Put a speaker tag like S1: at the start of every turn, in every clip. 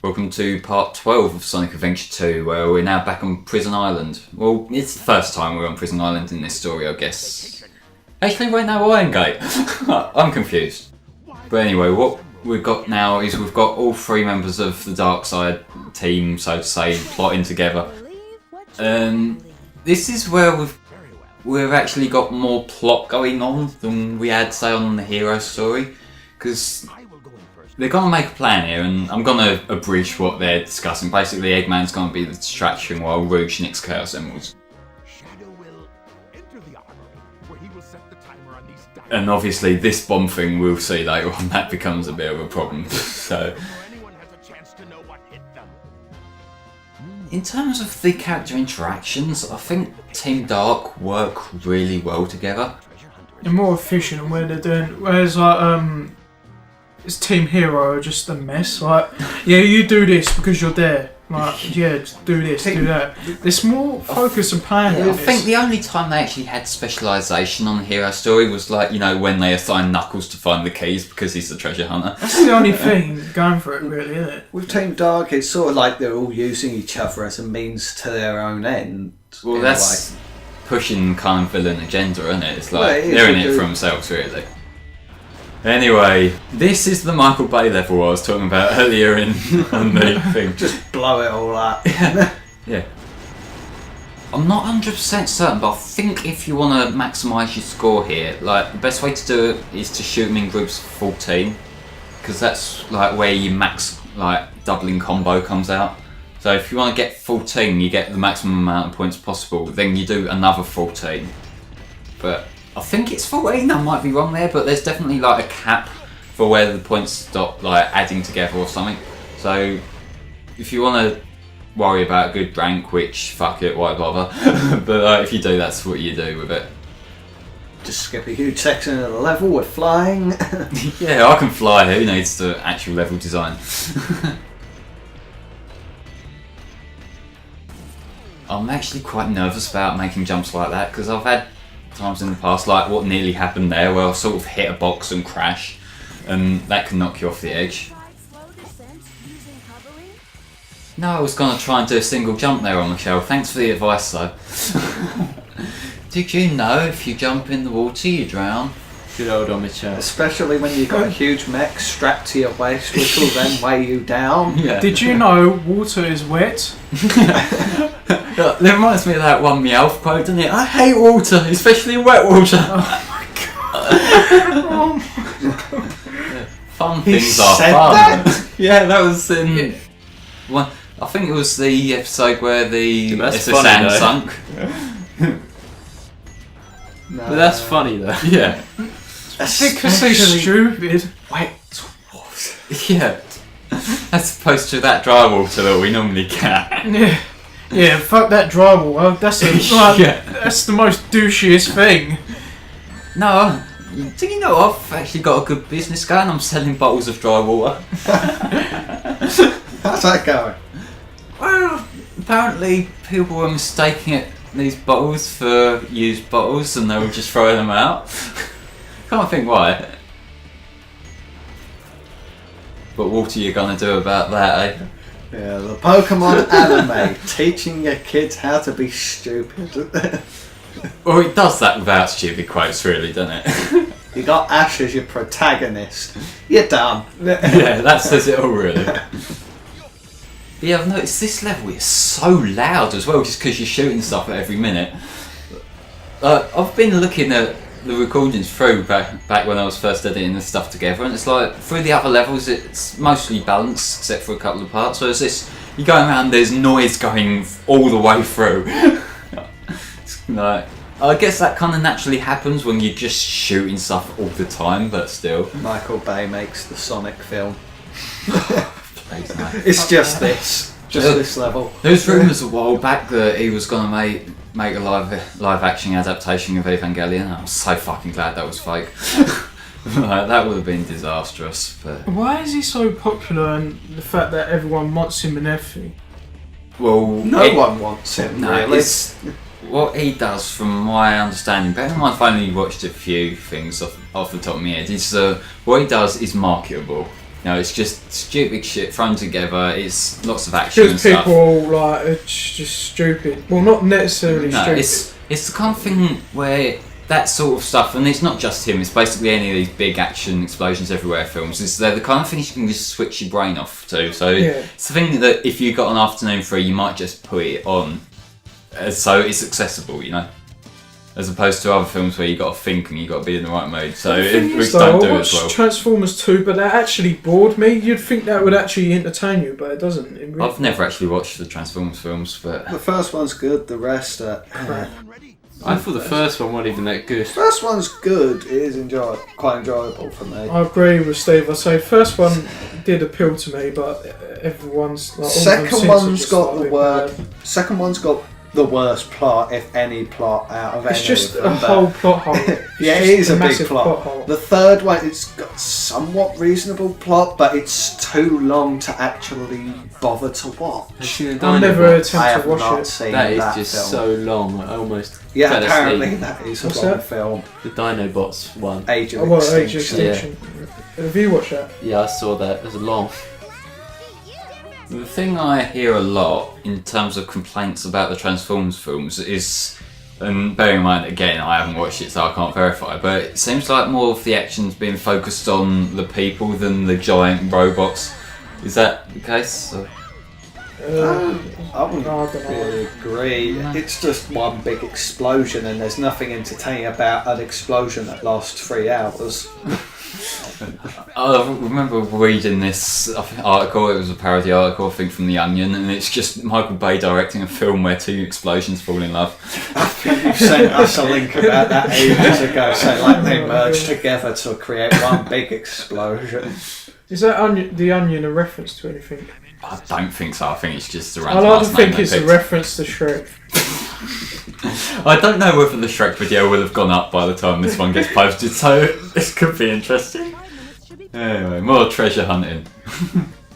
S1: Welcome to part 12 of Sonic Adventure 2, where we're now back on Prison Island. Well, it's the first time we're on Prison Island in this story, I guess. Actually, wait, no, Iron Gate. I'm confused. But anyway, what we've got now is we've got all three members of the Dark Side team, so to say, plotting together. This is where we've actually got more plot going on than we had, say, on the hero story. Because they're going to make a plan here, and I'm going to abridge what they're discussing. Basically, Eggman's going to be the distraction while Rouge nicks Chaos Emeralds. And obviously, this bomb thing we'll see later on, that becomes a bit of a problem. So, in terms of the character interactions, I think Team Dark work really well together.
S2: They're more efficient where they're doing, whereas like it's Team Hero are just a mess. Like, yeah, you do this because you're there. Like, yeah, just do this, do that. There's more focus and plan.
S1: Yeah, I think the only time they actually had specialisation on the hero story was like, you know, when they assigned Knuckles to find the keys because he's the treasure hunter.
S2: That's the only thing going for it, really, isn't it?
S3: With Team Dark, it's sort of like they're all using each other as a means to their own end.
S1: Well, that's pushing kind of villain agenda, isn't it? It's like they're in it for themselves, really. Anyway, this is the Michael Bay level I was talking about earlier on the thing.
S3: Just blow it all up.
S1: Yeah. I'm not 100% certain, but I think if you want to maximise your score here, like the best way to do it is to shoot them in groups of 14, because that's like where your max like doubling combo comes out. So if you want to get 14, you get the maximum amount of points possible. Then you do another 14, but I think it's 14, I might be wrong there, but there's definitely like a cap for where the points stop like adding together or something. So if you want to worry about a good rank, which fuck it, why bother? But if you do, that's what you do with it.
S3: Just skip a huge section of the level with flying.
S1: Yeah, I can fly, who needs the actual level design? I'm actually quite nervous about making jumps like that, because I've had times in the past, like what nearly happened there, where I sort of hit a box and crash, and that can knock you off the edge. No, I was going to try and do a single jump there on Michelle. Thanks for the advice, though. Did you know if you jump in the water, you drown?
S4: Good old on Michelle.
S3: Especially when you've got a huge mech strapped to your waist, which will then weigh you down.
S1: Yeah.
S2: Did you know water is wet?
S1: That reminds me of that one Meowth quote, doesn't it? I hate water, especially wet water.
S2: Oh my god.
S1: Yeah. Fun things are fun. That? Yeah, that was in one. I think it was the episode where the SSN sunk.
S3: No.
S4: But that's funny though.
S1: Yeah.
S2: Because they're stupid.
S1: Wet water. Yeah. As opposed to that dry water that we normally get.
S2: Yeah. Yeah, fuck that drywall. That's that's the most douchiest thing.
S1: No, do you know I've actually got a good business going? I'm selling bottles of dry water.
S3: How's that going?
S1: Well, apparently people were mistaking these bottles for used bottles and they were just throwing them out. Can't think why. But what are you gonna do about that, eh?
S3: Yeah, the Pokemon anime, teaching your kids how to be stupid.
S1: Well, it does that without stupid quotes, really, doesn't it?
S3: You got Ash as your protagonist. You're done.
S1: Yeah, that says it all, really. Yeah, I've noticed this level is so loud as well, just because you're shooting stuff at every minute. I've been looking at the recordings through back when I was first editing this stuff together, and it's like through the other levels it's mostly balanced except for a couple of parts. So it's this, you go around, there's noise going all the way through. It's like, I guess that kind of naturally happens when you're just shooting stuff all the time, but still.
S3: Michael Bay makes the Sonic film.
S1: Please, no.
S3: It's just this. Just this level.
S1: There was rumours a while back that he was going to make a live action adaptation of Evangelion. I'm so fucking glad that was fake. Like, that would have been disastrous. But
S2: Why is he so popular and the fact that everyone wants him and everything?
S1: well,
S3: No one wants him,
S1: No,
S3: really.
S1: it's what he does, from my understanding. Bear in mind, I've only watched a few things off the top of my head. What he does is marketable. No, it's just stupid shit thrown together. It's lots of action and
S2: Because
S1: stuff.
S2: people like are just stupid. Well, not necessarily
S1: No,
S2: stupid.
S1: it's the kind of thing where that sort of stuff, and it's not just him. It's basically any of these big action explosions everywhere films. They're the kind of things you can just switch your brain off to. So it's the thing that if you got an afternoon free, you might just put it on, so it's accessible, you know. As opposed to other films where you got to think and you got to be in the right mood. So which don't do
S2: I
S1: it as
S2: watched
S1: well.
S2: Transformers 2, but that actually bored me. You'd think that would actually entertain you, but it doesn't. It really
S1: I've never actually watched the Transformers films, but
S3: The first one's good, the rest are...
S2: crap.
S4: I thought the first one wasn't even that good.
S3: First one's good, it is quite enjoyable for me.
S2: I agree with Steve. I say first one did appeal to me, but everyone's like all
S3: Second
S2: them since
S3: one's
S2: have just
S3: got the
S2: started
S3: word.
S2: bad.
S3: Second one's got the worst plot, if any plot, out of any
S2: It's just
S3: of
S2: a
S3: them. but-
S2: whole plot hole. It's
S3: Yeah, it
S2: just
S3: is a big
S2: massive
S3: plot.
S2: hole.
S3: The third one, it's got somewhat reasonable plot, but it's too long to actually bother to watch.
S2: I've never
S3: I
S2: attempted
S3: have
S2: to watch
S3: not
S2: it.
S3: seen
S4: That is
S3: that
S4: just
S3: film.
S4: so long. I almost
S3: Yeah,
S4: fell
S3: apparently
S4: asleep.
S3: that is a
S2: What's
S3: long
S2: that?
S3: film.
S4: The Dinobots one.
S3: Age of
S2: Oh, well, Age of
S3: Extinction.
S2: Extinction. Have you watched that?
S4: Yeah, I saw that. It was long.
S1: the thing I hear a lot in terms of complaints about the Transformers films is, and bearing in mind again I haven't watched it so I can't verify, but it seems like more of the action's being focused on the people than the giant robots. Is that the case? Or-
S3: I wouldn't
S2: No, I don't know.
S3: really agree. It's just one big explosion, and there's nothing entertaining about an explosion that lasts 3 hours.
S1: I remember reading this article, it was a parody article I think from The Onion, and it's just Michael Bay directing a film where two explosions fall in love.
S3: You sent us a link about that ages ago, saying like they merged together to create one big explosion.
S2: Is that The Onion a reference to anything?
S1: I don't think so, I think it's just a
S2: I
S1: random
S2: like to
S1: last name
S2: think
S1: they
S2: it's a
S1: picked.
S2: reference to Shrek.
S1: I don't know whether the Shrek video will have gone up by the time this one gets posted, so this could be interesting. Anyway, more treasure hunting.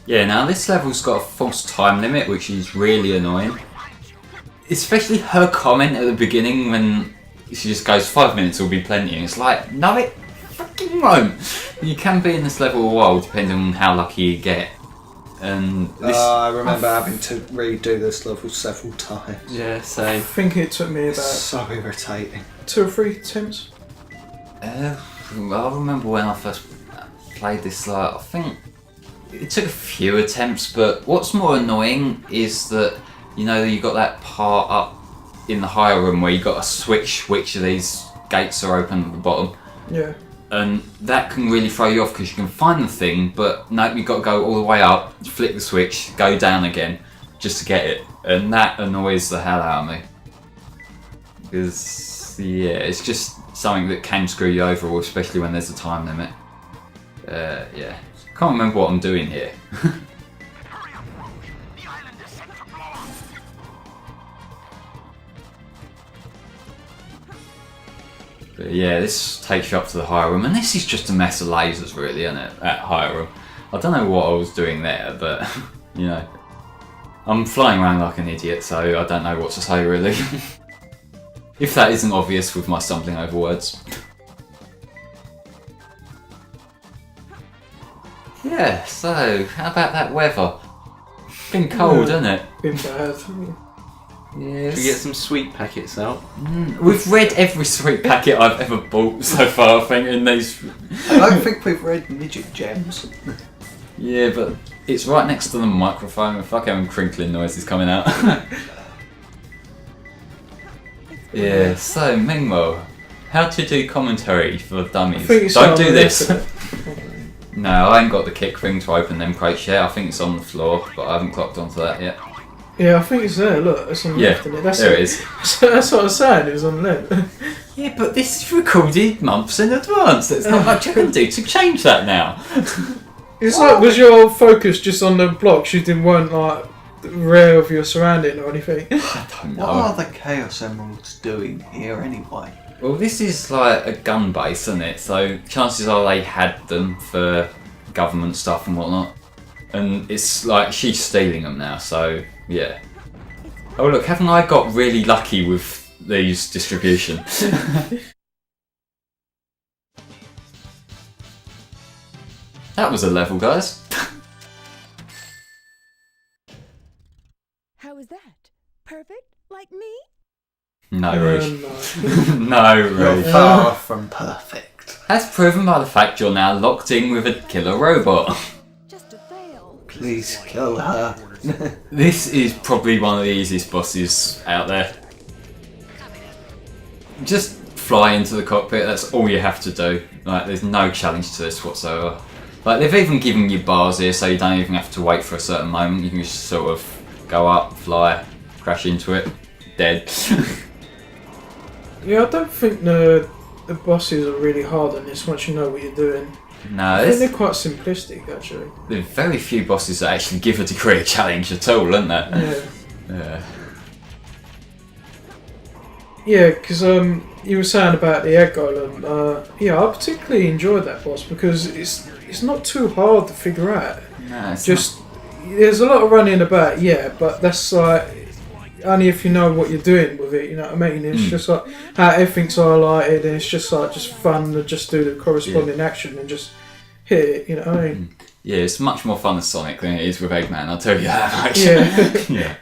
S1: Yeah, now this level's got a false time limit, which is really annoying. Especially her comment at the beginning when she just goes, 5 minutes will be plenty, and it's like, no it fucking won't. You can be in this level a while depending on how lucky you get. And this,
S3: I remember having to redo this level several times.
S4: Yeah,
S2: I
S4: same.
S2: think it took me
S3: It's
S2: about
S3: so irritating.
S2: 2 or 3 attempts.
S1: I remember when I first played this, like, I think it took a few attempts, but what's more annoying is that, you know, you got that part up in the higher room where you got to switch which of these gates are open at the bottom,
S2: Yeah.
S1: and that can really throw you off because you can find the thing, but no, you've got to go all the way up, flick the switch, go down again just to get it, and that annoys the hell out of me. Because, yeah, it's just something that can screw you over, especially when there's a time limit. Yeah. Can't remember what I'm doing here. But yeah, this takes you up to the higher room, and this is just a mess of lasers, really, isn't it? At higher room. I don't know what I was doing there, but you know, I'm flying around like an idiot, so I don't know what to say really. If that isn't obvious with my stumbling over words. Yeah, so how about that weather? Been cold,
S2: Yeah.
S1: isn't it?
S2: Been bad.
S1: Yes.
S4: Should we get some sweet packets out?
S1: We've read every sweet packet I've ever bought so far, I think, in these.
S3: I don't think we've read Midget Gems.
S1: Yeah, but it's right next to the microphone, and fuck how crinkling noises coming out. Yeah, so Mingmo, how to do commentary for
S2: I
S1: dummies?
S2: think it's
S1: Don't
S2: on
S1: do
S2: the
S1: this.
S2: left of it.
S1: No, I ain't got the kick thing to open them crates yet. I think it's on the floor, but I haven't clocked onto that yet.
S2: Yeah, I think it's there. Look, it's on the
S1: Yeah,
S2: left. Isn't it? That's
S1: there it is.
S2: That's what I was saying. It was on the left.
S1: Yeah, but this is recorded months in advance. There's not much I can do to change that now.
S2: It's like, was your focus just on the blocks? You didn't weren't like aware of your surrounding or anything.
S1: I don't know.
S3: What are the Chaos Emeralds doing here anyway?
S1: Well, this is like a gun base, isn't it? So chances are they had them for government stuff and whatnot. And it's like she's stealing them now, so yeah. Oh look, haven't I got really lucky with these distribution? That that was a level, guys.
S5: How is that? Perfect? Like me?
S1: No, Rouge.
S2: No.
S1: No,
S3: You're
S1: Rouge.
S3: far from perfect.
S1: As proven by the fact you're now locked in with a killer robot.
S5: Just a fail.
S3: Please kill her.
S1: This is probably one of the easiest bosses out there. Just fly into the cockpit, that's all you have to do. Like, there's no challenge to this whatsoever. Like, they've even given you bars here, so you don't even have to wait for a certain moment. You can just sort of go up, fly, crash into it, dead.
S2: Yeah, I don't think the bosses are really hard on this once you know what you're doing.
S1: No,
S2: I think
S1: there's
S2: they're quite simplistic, actually.
S1: very few bosses that actually give a degree of challenge at all, aren't there?
S2: Yeah.
S1: Yeah.
S2: Yeah, because you were saying about the egg golem. Yeah, I particularly enjoyed that boss because it's not too hard to figure out.
S1: No, it's
S2: Just there's a lot of running about, yeah, but that's like only if you know what you're doing with it. You know what I mean? It's just like how everything's highlighted, and it's just like just fun to just do the corresponding action and just hit it. You know what I mean?
S1: Yeah, it's much more fun with Sonic than it is with Eggman, I'll tell you that much.
S2: Yeah.
S1: Yeah.